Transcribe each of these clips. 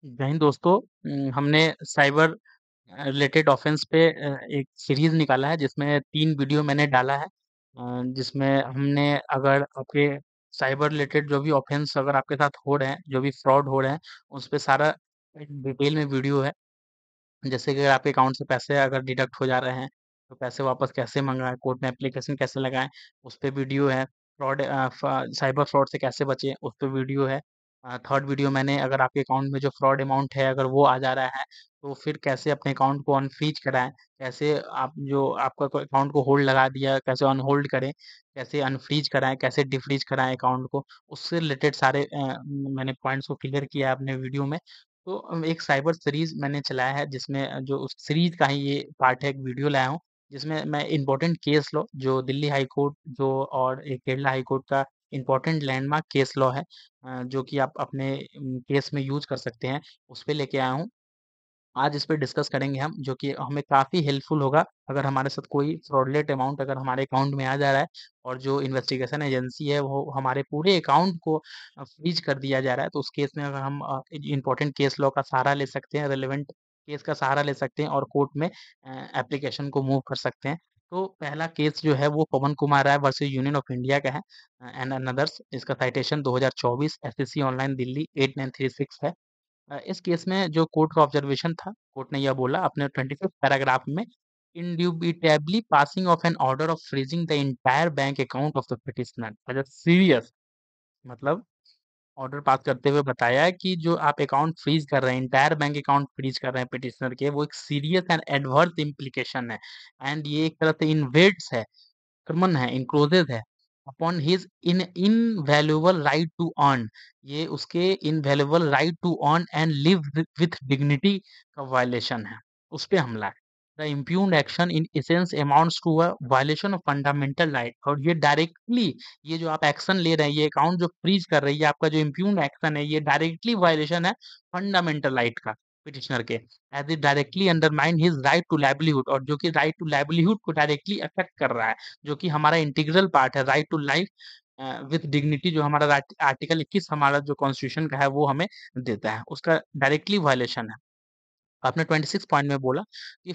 जय हिंद दोस्तों। हमने साइबर रिलेटेड ऑफेंस पे एक सीरीज निकाला है जिसमें 3 वीडियो मैंने डाला है। जिसमें हमने अगर आपके साइबर रिलेटेड जो भी ऑफेंस अगर आपके साथ हो रहे हैं, जो भी फ्रॉड हो रहे हैं, उस पे सारा डिटेल में वीडियो है। जैसे कि अगर आपके अकाउंट से पैसे अगर डिडक्ट हो जा रहे हैं, तो पैसे वापस कैसे मंगाएँ, कोर्ट में एप्लीकेशन कैसे लगाएँ, उस पे वीडियो है। फ्रॉड साइबर फ्रॉड से कैसे बचें, उस पे वीडियो है। थर्ड वीडियो मैंने अगर आपके अकाउंट में जो फ्रॉड अमाउंट है, अगर वो आ जा रहा है, तो फिर कैसे अपने अकाउंट को अनफ्रीज कराएँ, कैसे आप जो आपका कोई अकाउंट को होल्ड लगा दिया, कैसे अनहोल्ड करें, कैसे अनफ्रीज कराएँ, कैसे डिफ्रीज कराएँ अकाउंट को, उससे रिलेटेड सारे मैंने पॉइंट्स को क्लियर किया है अपने वीडियो में। तो एक साइबर सीरीज़ मैंने चलाया है जिसमें जो उस सीरीज़ का ही ये पार्ट है, एक वीडियो लाया हूँ, जिसमें मैं इम्पोर्टेंट केस लॉ जो दिल्ली हाई कोर्ट जो और एक केरला हाई कोर्ट का इम्पोर्टेंट लैंडमार्क केस लॉ है, जो कि आप अपने केस में यूज़ कर सकते हैं, उस पे लेके आया हूँ। आज इस पे डिस्कस करेंगे हम, जो कि हमें काफ़ी हेल्पफुल होगा अगर हमारे साथ कोई फ्रॉडलेट अमाउंट अगर हमारे अकाउंट में आ जा रहा है और जो इन्वेस्टिगेशन एजेंसी है वो हमारे पूरे अकाउंट को फ्रीज कर दिया जा रहा है, तो उस केस में अगर हम इम्पोर्टेंट केस लॉ का सहारा ले सकते हैं, रेलेवेंट केस का सहारा ले सकते हैं और कोर्ट में एप्लीकेशन को मूव कर सकते हैं। तो पहला केस जो है वो पवन Kumar Rai versus Union of India का है एंड अनदर्स। इसका साइटेशन 2024 एससीसी ऑनलाइन दिल्ली 8936 है। इस केस में जो कोर्ट का ऑब्जर्वेशन था, कोर्ट ने यह बोला अपने 25th पैराग्राफ में, indubitably passing of an order of freezing the entire bank account of the petitioner as a serious, मतलब ऑर्डर पास करते हुए बताया है कि जो आप अकाउंट फ्रीज कर रहे हैं, एंटायर बैंक अकाउंट फ्रीज कर रहे हैं पिटिशनर के, वो एक सीरियस एंड एडवर्स इम्प्लीकेशन है एंड ये एक तरह से इन्वेड्स है, आक्रमण है, इन्क्रोजेज है upon his in invaluable right to earn, ये उसके invaluable right to earn and live with dignity का वायलेशन है, उस पे हमला है। The impugned action in essence amounts to a violation of fundamental right, और ये डायरेक्टली, ये जो आप एक्शन ले रहे हैं, ये अकाउंट जो फ्रीज कर रही है, आपका जो इम्प्यून्ड एक्शन है, ये डायरेक्टली वायलेशन है फंडामेंटल राइट का पिटिशनर के, as it directly undermine his right to livelihood, और जो कि राइट टू लाइवलीहुड को डायरेक्टली अफेक्ट कर रहा है, जो कि हमारा इंटीग्रल पार्ट है, right to life with dignity, जो हमारा आर्टिकल 21 हमारा जो कॉन्स्टिट्यूशन का है वो हमें देता है, उसका डायरेक्टली वायलेशन है। आपने 26 पॉइंट में बोला कि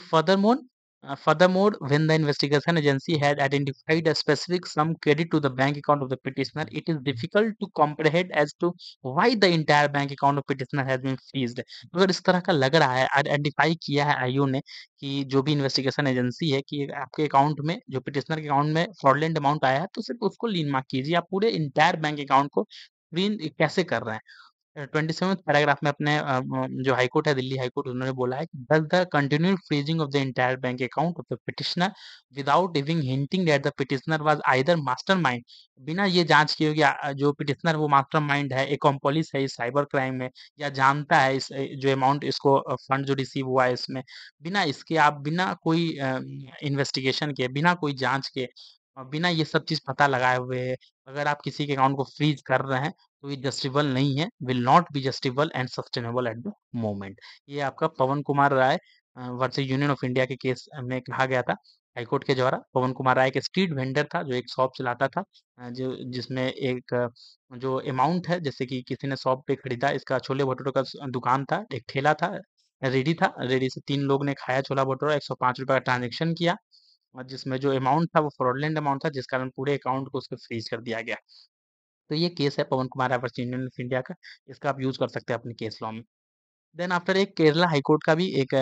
furthermore when the investigation agency had identified a specific sum credit to the bank account of the petitioner, it is difficult to comprehend as to why the entire bank account of petitioner has been freezed। तो अगर इस तरह का लग रहा है, identify किया है आईओ ने कि जो भी इन्वेस्टिगेशन एजेंसी है कि आपके अकाउंट में, जो पिटिशनर के अकाउंट में फ्रॉडलेंट अमाउंट आया है, तो सिर्फ उसको लीन मार्क कीजिए, आप पूरे इंटायर बैंक अकाउंट को फ्रीज कैसे कर रहे हैं। 27th पैराग्राफ में अपने जो हाई कोर्ट है, दिल्ली हाई कोर्ट, उन्होंने बोला है कि does the continued freezing of the entire bank account of the petitioner without even hinting that the petitioner was either mastermind, बिना ये जांच किए कि जो पिटिशनर वो मास्टरमाइंड है, एकम्पोलिस है इस साइबर क्राइम में, या जानता है इस जो अमाउंट इसको फंड जो रिसीव हुआ है इसमें, बिना इसके आप बिना कोई इन्वेस्टिगेशन के, बिना कोई जांच के, बिना ये सब चीज पता लगाए हुए, अगर आप किसी के अकाउंट को फ्रीज कर रहे हैं, तो ये जस्टिबल नहीं है, will not be justifiable and sustainable at the moment. ये आपका Pawan Kumar Rai versus Union of India के केस में कहा गया था हाईकोर्ट के द्वारा। पवन कुमार राय एक स्ट्रीट वेंडर था जो एक शॉप चलाता था, जो जिसमें एक जो अमाउंट है, जैसे कि किसी ने शॉप पे खरीदा, इसका छोले भटूरे का दुकान था, एक ठेला था, रेडी था, रेडी से 3 लोग ने खाया छोला भटूरा, 105 रुपए का ट्रांजेक्शन किया, और जिसमें जो अमाउंट था वो फ्रॉडलेंट अमाउंट था, जिस कारण पूरे अकाउंट को उसको फ्रीज कर दिया गया। तो ये केस है Pawan Kumar versus Union of India का, इसका आप यूज कर सकते हैं अपने केस लॉ में। देन आफ्टर एक केरला हाई कोर्ट का भी एक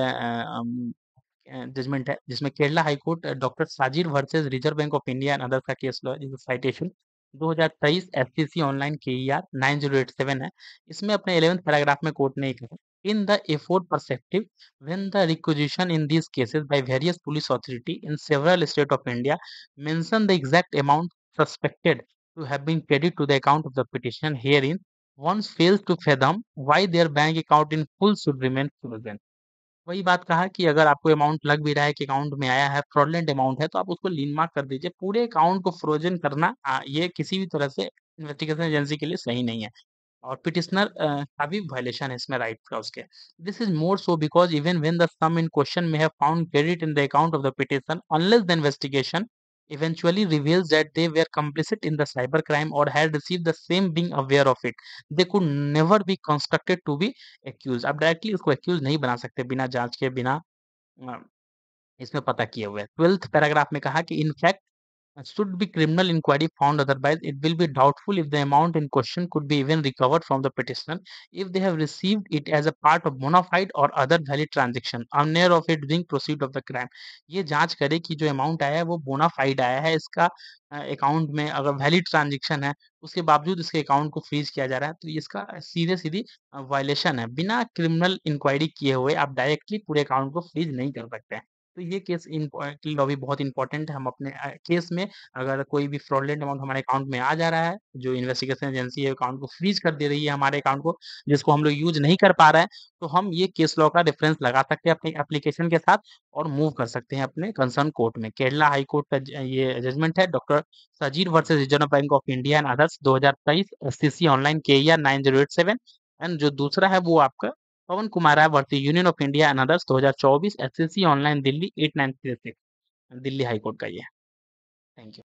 जजमेंट है, जिसमें Kerala High Court doctor Sajir versus Reserve Bank of India and others का केस लॉ, जिसका साइटेशन 2023 एफसीसी ऑनलाइन केईआर 9087 है। इसमें अपने 11th पैराग्राफ में कोर्ट ने कहा, in the afford perspective when the requisition in these cases by various police authority in several states of India mention the exact amount suspected to have been credited to the account of the petition, herein one fails to fathom why their bank account in full should remain frozen। वही बात कहा कि अगर आपको amount लग भी रहा है कि अकाउंट में आया है, फ्रॉडलेंट अमाउंट है, तो आप उसको लीन मार्क कर दीजिए। पूरे अकाउंट को फ्रोजन करना ये किसी भी तरह से इन्वेस्टिगेशन एजेंसी के लिए सही नहीं है, और पिटिशनर का भी वायलेशन है इसमें राइट का उसके। This is more so because even when the sum in question may have found credit in the account of the petition, unless the investigation eventually reveals that they were complicit in the cybercrime or had received the same being aware of it. They could never be constructed to be accused. आप directly उसको accused नहीं बना सकते बिना जांच के, बिना अ, इसमें पता किए हुए। 12th पैराग्राफ में कहा कि in fact should be criminal inquiry found otherwise, it will be doubtful if the amount in question could be even recovered from the petitioner if they have received it as a part of bona fide or other valid transaction, unaware of it being proceed of the crime। ये जांच करे कि जो amount आया है वो बोना FIDE आया है, इसका अकाउंट में अगर वैलिड ट्रांजेक्शन है, उसके बावजूद इसके अकाउंट को फ्रीज किया जा रहा है, तो ये इसका सीधे सीधी वायलेशन है। बिना क्रिमिनल इंक्वायरी किए हुए आप डायरेक्टली पूरे अकाउंट को फ्रीज नहीं कर सकते हैं। तो ये केस की लॉ भी बहुत इंपॉर्टेंट है। हम अपने केस में अगर कोई भी फ्रॉडलेंट अमाउंट हमारे अकाउंट में आ जा रहा है, जो इन्वेस्टिगेशन एजेंसी है अकाउंट को फ्रीज कर दे रही है हमारे अकाउंट को, जिसको हम लोग यूज़ नहीं कर पा रहे हैं, तो हम ये केस लॉ का रेफरेंस लगा सकते हैं अपनी एप्लीकेशन के साथ और मूव कर सकते हैं अपने कंसर्न कोर्ट में। केरला हाई कोर्ट का ये जजमेंट है, doctor Sajeer versus Reserve Bank of India and others 2023 SCC online KER 9087। And जो दूसरा है वो आपका Pawan Kumar Rai versus Union of India and others 2024 SCC online Delhi 8936, Delhi High Court का ये है। Thank you.